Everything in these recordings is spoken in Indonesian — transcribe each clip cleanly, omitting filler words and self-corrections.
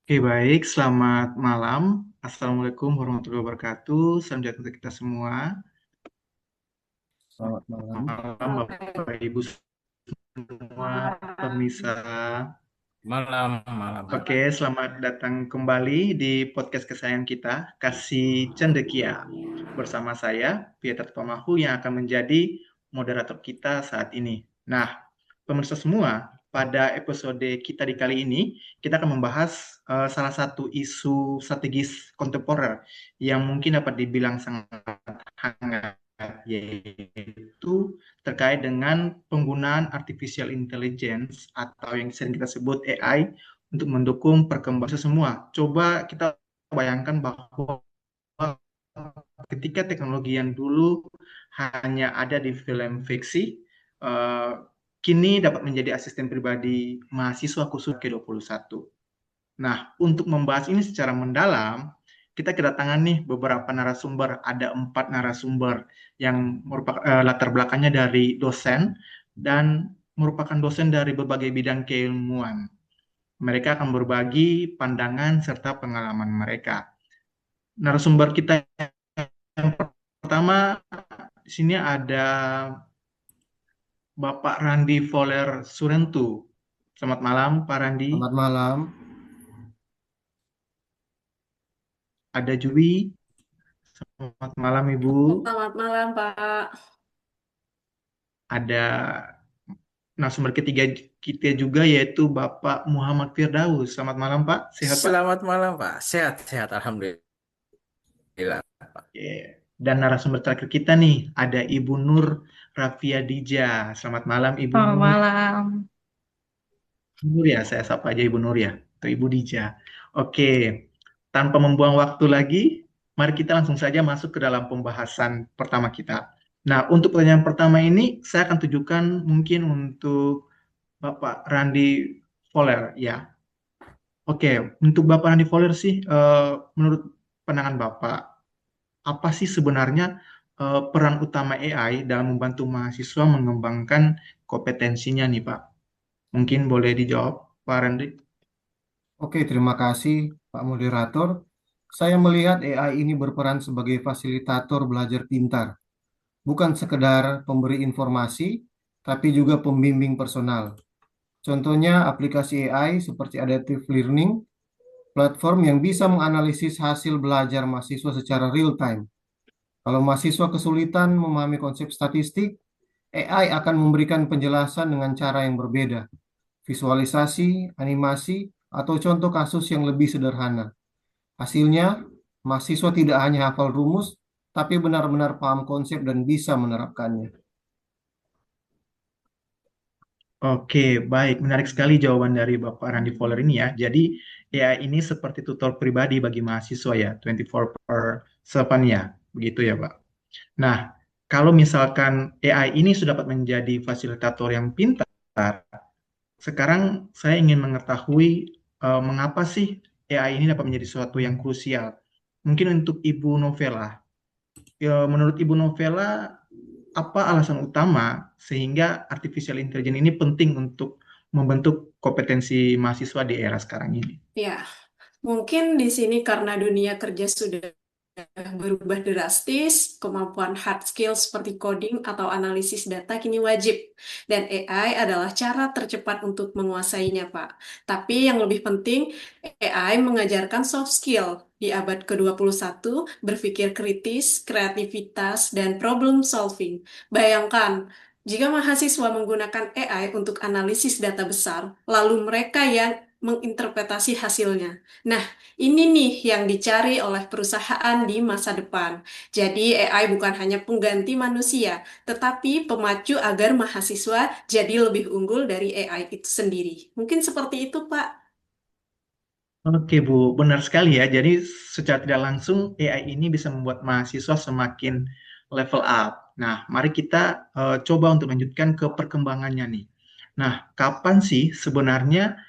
Oke, baik. Selamat malam. Assalamualaikum warahmatullahi wabarakatuh. Salam sejahtera untuk kita semua. Selamat malam. Malam, Bapak Ibu semua, pemirsa. Malam, malam. Oke, selamat datang kembali di podcast kesayangan kita, Kasih Cendekia. Bersama saya, Pieter Tomahu, yang akan menjadi moderator kita saat ini. Nah, pemirsa semua, pada episode kita di kali ini, kita akan membahas salah satu isu strategis kontemporer yang mungkin dapat dibilang sangat hangat, yaitu terkait dengan penggunaan artificial intelligence atau yang sering kita sebut AI untuk mendukung perkembangan semua. Coba kita bayangkan bahwa ketika teknologi yang dulu hanya ada di film fiksi, eh, kini dapat menjadi asisten pribadi mahasiswa khusus ke-21. Nah, untuk membahas ini secara mendalam, kita kedatangan nih beberapa narasumber. Ada 4 narasumber yang merupakan latar belakangnya dari dosen dan merupakan dosen dari berbagai bidang keilmuan. Mereka akan berbagi pandangan serta pengalaman mereka. Narasumber kita yang pertama di sini ada Bapak Randi Voler Surentu. Selamat malam, Pak Randi. Selamat malam. Ada Jui. Selamat malam, Ibu. Selamat malam, Pak. Ada narasumber ketiga kita juga yaitu Bapak Muhammad Firdaus. Selamat malam, Pak. Sehat, Pak? Selamat malam, Pak. Sehat, sehat, alhamdulillah. Oke. Dan narasumber terakhir kita nih ada Ibu Nur Rafia Dija. Selamat malam, Ibu Selamat Nur. malam. Nur ya, saya sapa aja Ibu Nur ya, atau Ibu Dija. Oke, tanpa membuang waktu lagi, mari kita langsung saja masuk ke dalam pembahasan pertama kita. Nah, untuk pertanyaan pertama ini, saya akan tujukan mungkin untuk Bapak Randi Voller, ya. Oke, untuk Bapak Randi Voller sih, menurut pandangan Bapak, apa sih sebenarnya peran utama AI dalam membantu mahasiswa mengembangkan kompetensinya nih, Pak? Mungkin boleh dijawab, Pak Randi. Oke, terima kasih Pak Moderator. Saya melihat AI ini berperan sebagai fasilitator belajar pintar, bukan sekedar pemberi informasi, tapi juga pembimbing personal. Contohnya aplikasi AI seperti Adaptive Learning, platform yang bisa menganalisis hasil belajar mahasiswa secara real time. Kalau mahasiswa kesulitan memahami konsep statistik, AI akan memberikan penjelasan dengan cara yang berbeda, visualisasi, animasi, atau contoh kasus yang lebih sederhana. Hasilnya, mahasiswa tidak hanya hafal rumus, tapi benar-benar paham konsep dan bisa menerapkannya. Oke, baik. Menarik sekali jawaban dari Bapak Randi Fowler ini ya. Jadi, AI ini seperti tutor pribadi bagi mahasiswa ya, 24 per 7 ya. Begitu ya, Pak. Nah, kalau misalkan AI ini sudah dapat menjadi fasilitator yang pintar, sekarang saya ingin mengetahui mengapa sih AI ini dapat menjadi sesuatu yang krusial. Mungkin untuk Ibu Novela. Ya, menurut Ibu Novela, apa alasan utama sehingga artificial intelligence ini penting untuk membentuk kompetensi mahasiswa di era sekarang ini? Ya, mungkin di sini karena dunia kerja sudah berubah drastis, kemampuan hard skill seperti coding atau analisis data kini wajib. Dan AI adalah cara tercepat untuk menguasainya, Pak. Tapi yang lebih penting, AI mengajarkan soft skill. Di abad ke-21, berpikir kritis, kreativitas, dan problem solving. Bayangkan, jika mahasiswa menggunakan AI untuk analisis data besar, lalu mereka yang menginterpretasi hasilnya. Nah, ini nih yang dicari oleh perusahaan di masa depan. Jadi AI bukan hanya pengganti manusia, tetapi pemacu agar mahasiswa jadi lebih unggul dari AI itu sendiri. Mungkin seperti itu, Pak. Oke, Bu, benar sekali ya. Jadi secara tidak langsung AI ini bisa membuat mahasiswa semakin level up. Nah, mari kita coba untuk lanjutkan ke perkembangannya nih. Nah, kapan sih sebenarnya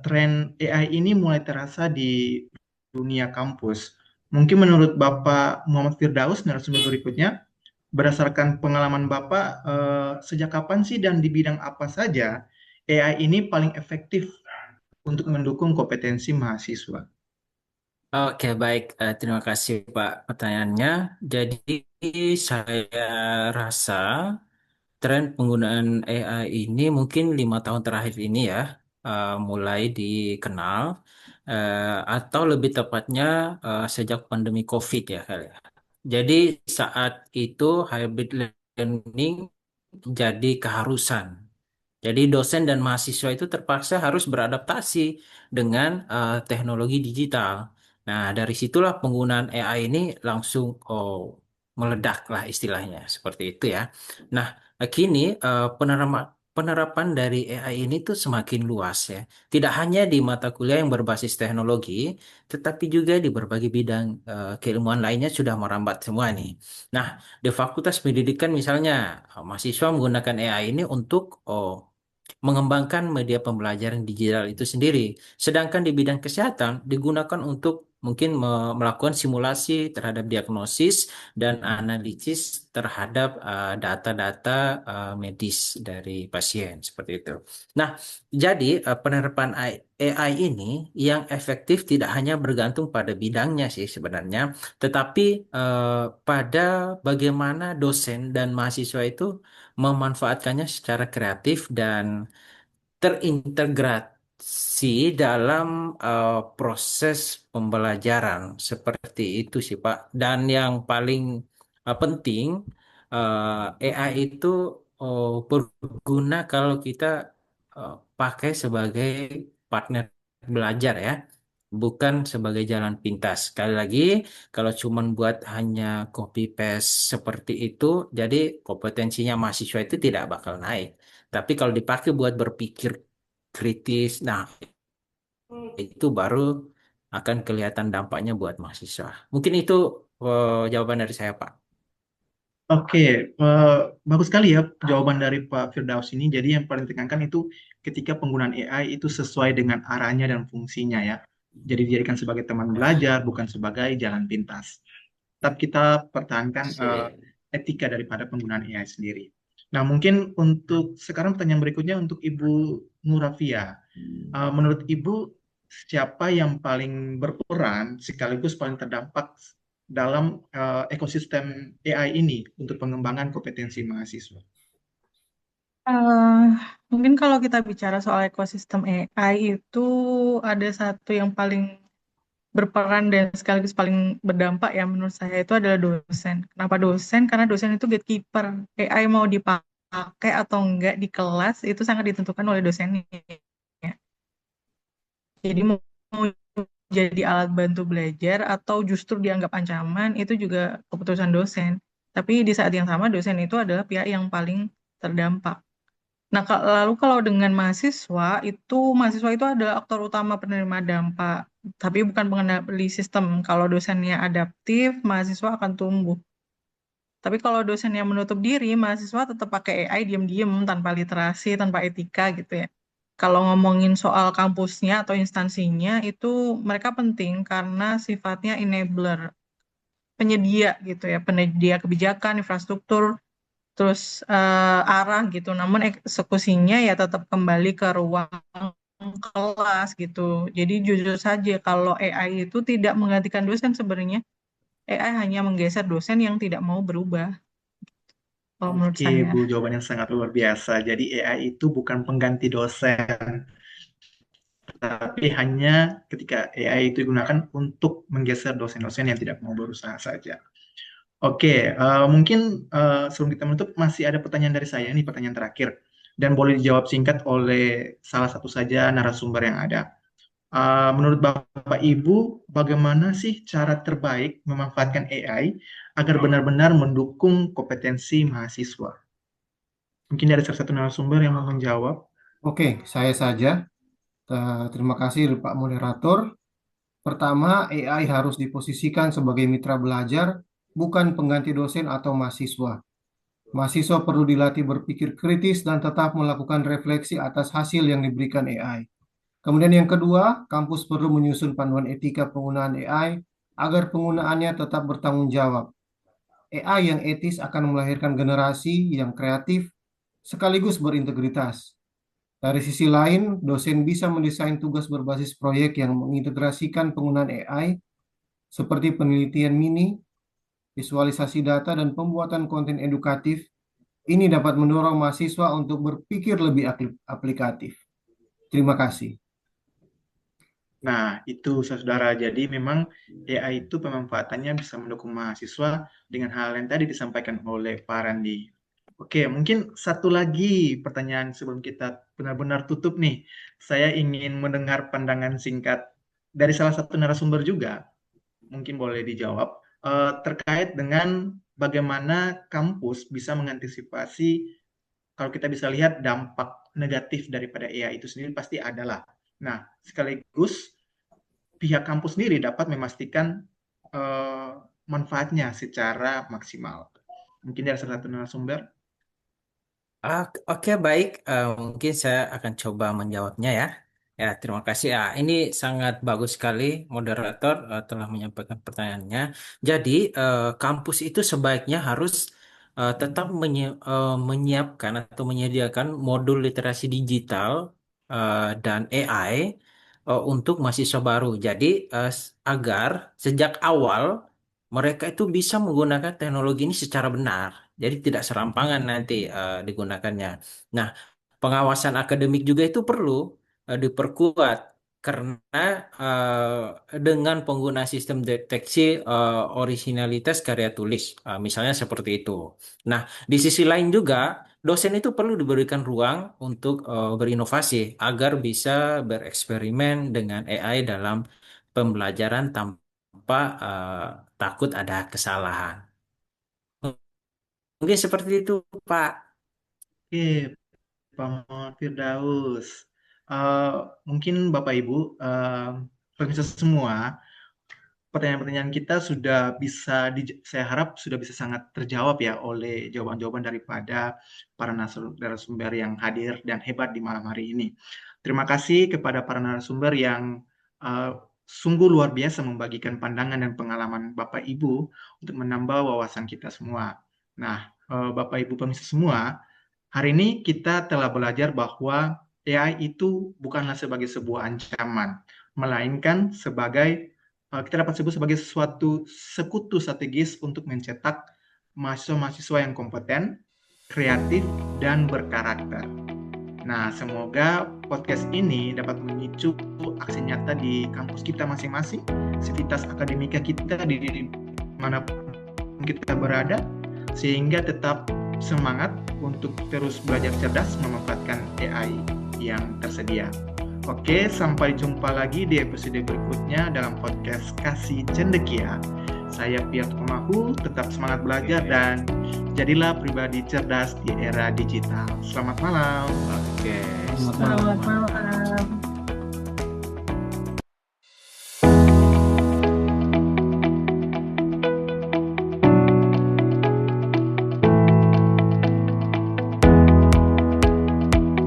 tren AI ini mulai terasa di dunia kampus? Mungkin menurut Bapak Muhammad Firdaus, narasumber berikutnya, berdasarkan pengalaman Bapak, sejak kapan sih dan di bidang apa saja AI ini paling efektif untuk mendukung kompetensi mahasiswa? Oke, baik. Terima kasih, Pak, pertanyaannya. Jadi, saya rasa tren penggunaan AI ini mungkin 5 tahun terakhir ini ya, mulai dikenal, atau lebih tepatnya sejak pandemi COVID ya kali ya. Jadi, saat itu hybrid learning jadi keharusan. Jadi dosen dan mahasiswa itu terpaksa harus beradaptasi dengan teknologi digital. Nah, dari situlah penggunaan AI ini langsung meledak lah istilahnya seperti itu ya. Nah, kini penerapan dari AI ini tuh semakin luas ya. Tidak hanya di mata kuliah yang berbasis teknologi, tetapi juga di berbagai bidang keilmuan lainnya sudah merambat semua nih. Nah, di Fakultas Pendidikan misalnya, mahasiswa menggunakan AI ini untuk mengembangkan media pembelajaran digital itu sendiri. Sedangkan di bidang kesehatan digunakan untuk mungkin melakukan simulasi terhadap diagnosis dan analisis terhadap data-data medis dari pasien seperti itu. Nah, jadi penerapan AI ini yang efektif tidak hanya bergantung pada bidangnya sih sebenarnya, tetapi pada bagaimana dosen dan mahasiswa itu memanfaatkannya secara kreatif dan terintegrasi dalam proses pembelajaran seperti itu sih Pak. Dan yang paling penting, AI itu berguna kalau kita pakai sebagai partner belajar ya, bukan sebagai jalan pintas. Sekali lagi, kalau cuma buat hanya copy paste seperti itu, jadi kompetensinya mahasiswa itu tidak bakal naik. Tapi kalau dipakai buat berpikir kritis, nah itu baru akan kelihatan dampaknya buat mahasiswa. Mungkin itu jawaban dari saya, Pak. Oke, bagus sekali ya jawaban dari Pak Firdaus ini. Jadi yang paling ditekankan itu ketika penggunaan AI itu sesuai dengan arahnya dan fungsinya ya. Jadi dijadikan sebagai teman belajar, bukan sebagai jalan pintas. Tetap kita pertahankan Sip. etika daripada penggunaan AI sendiri. Nah, mungkin untuk sekarang pertanyaan berikutnya untuk Ibu Nurafia. Menurut Ibu, siapa yang paling berperan sekaligus paling terdampak dalam ekosistem AI ini untuk pengembangan kompetensi mahasiswa? Eh, Mungkin kalau kita bicara soal ekosistem AI itu ada satu yang paling berperan dan sekaligus paling berdampak ya menurut saya itu adalah dosen. Kenapa dosen? Karena dosen itu gatekeeper. AI mau dipakai atau enggak di kelas itu sangat ditentukan oleh dosennya. Jadi mau jadi alat bantu belajar atau justru dianggap ancaman itu juga keputusan dosen. Tapi di saat yang sama dosen itu adalah pihak yang paling terdampak. Nah, lalu kalau dengan mahasiswa itu adalah aktor utama penerima dampak, tapi bukan pengendali sistem. Kalau dosennya adaptif, mahasiswa akan tumbuh. Tapi kalau dosennya menutup diri, mahasiswa tetap pakai AI diam-diam tanpa literasi, tanpa etika gitu ya. Kalau ngomongin soal kampusnya atau instansinya, itu mereka penting karena sifatnya enabler, penyedia gitu ya, penyedia kebijakan, infrastruktur, terus arah gitu. Namun eksekusinya ya tetap kembali ke ruang kelas gitu. Jadi jujur saja kalau AI itu tidak menggantikan dosen sebenarnya, AI hanya menggeser dosen yang tidak mau berubah. Kalau menurut Oke, saya. Bu, jawabannya sangat luar biasa. Jadi AI itu bukan pengganti dosen, tapi hanya ketika AI itu digunakan untuk menggeser dosen-dosen yang tidak mau berusaha saja. Oke, mungkin sebelum kita menutup masih ada pertanyaan dari saya, ini pertanyaan terakhir. Dan boleh dijawab singkat oleh salah satu saja narasumber yang ada. Menurut Bapak Ibu, bagaimana sih cara terbaik memanfaatkan AI agar benar-benar mendukung kompetensi mahasiswa? Mungkin dari salah satu narasumber yang mau menjawab. Oke, saya saja. Terima kasih Pak Moderator. Pertama, AI harus diposisikan sebagai mitra belajar, bukan pengganti dosen atau mahasiswa. Mahasiswa perlu dilatih berpikir kritis dan tetap melakukan refleksi atas hasil yang diberikan AI. Kemudian yang kedua, kampus perlu menyusun panduan etika penggunaan AI agar penggunaannya tetap bertanggung jawab. AI yang etis akan melahirkan generasi yang kreatif sekaligus berintegritas. Dari sisi lain, dosen bisa mendesain tugas berbasis proyek yang mengintegrasikan penggunaan AI seperti penelitian mini, visualisasi data, dan pembuatan konten edukatif. Ini dapat mendorong mahasiswa untuk berpikir lebih aplikatif. Terima kasih. Nah, itu saudara. Jadi memang AI itu pemanfaatannya bisa mendukung mahasiswa dengan hal yang tadi disampaikan oleh Pak Randi. Oke, mungkin satu lagi pertanyaan sebelum kita benar-benar tutup nih. Saya ingin mendengar pandangan singkat dari salah satu narasumber juga. Mungkin boleh dijawab terkait dengan bagaimana kampus bisa mengantisipasi kalau kita bisa lihat dampak negatif daripada AI itu sendiri pasti adalah. Nah, sekaligus pihak kampus sendiri dapat memastikan eh, manfaatnya secara maksimal. Mungkin dari salah satu narasumber. Oke, baik. Mungkin saya akan coba menjawabnya ya. Ya, terima kasih. Ini sangat bagus sekali moderator telah menyampaikan pertanyaannya. Jadi, kampus itu sebaiknya harus tetap menyiapkan atau menyediakan modul literasi digital dan AI untuk mahasiswa baru. Jadi, agar sejak awal mereka itu bisa menggunakan teknologi ini secara benar. Jadi tidak serampangan nanti digunakannya. Nah, pengawasan akademik juga itu perlu diperkuat karena dengan penggunaan sistem deteksi orisinalitas karya tulis, misalnya seperti itu. Nah, di sisi lain juga dosen itu perlu diberikan ruang untuk berinovasi agar bisa bereksperimen dengan AI dalam pembelajaran tanpa takut ada kesalahan. Mungkin seperti itu, Pak. Oke, Pak Muhammad Firdaus. Eh, Mungkin Bapak Ibu, pemirsa semua, pertanyaan-pertanyaan kita sudah bisa, saya harap sudah bisa sangat terjawab ya oleh jawaban-jawaban daripada para narasumber yang hadir dan hebat di malam hari ini. Terima kasih kepada para narasumber yang uh, sungguh luar biasa membagikan pandangan dan pengalaman Bapak Ibu untuk menambah wawasan kita semua. Nah, Bapak Ibu pemirsa semua, hari ini kita telah belajar bahwa AI itu bukanlah sebagai sebuah ancaman, melainkan sebagai kita dapat sebut sebagai suatu sekutu strategis untuk mencetak mahasiswa-mahasiswa yang kompeten, kreatif, dan berkarakter. Nah, semoga podcast ini dapat memicu aksi nyata di kampus kita masing-masing, sivitas akademika kita di manapun kita berada, sehingga tetap semangat untuk terus belajar cerdas memanfaatkan AI yang tersedia. Oke, sampai jumpa lagi di episode berikutnya dalam podcast Kasih Cendekia. Saya Piat Pemahu, tetap semangat belajar dan jadilah pribadi cerdas di era digital. Selamat malam. Oke. Selamat malam. Selamat malam.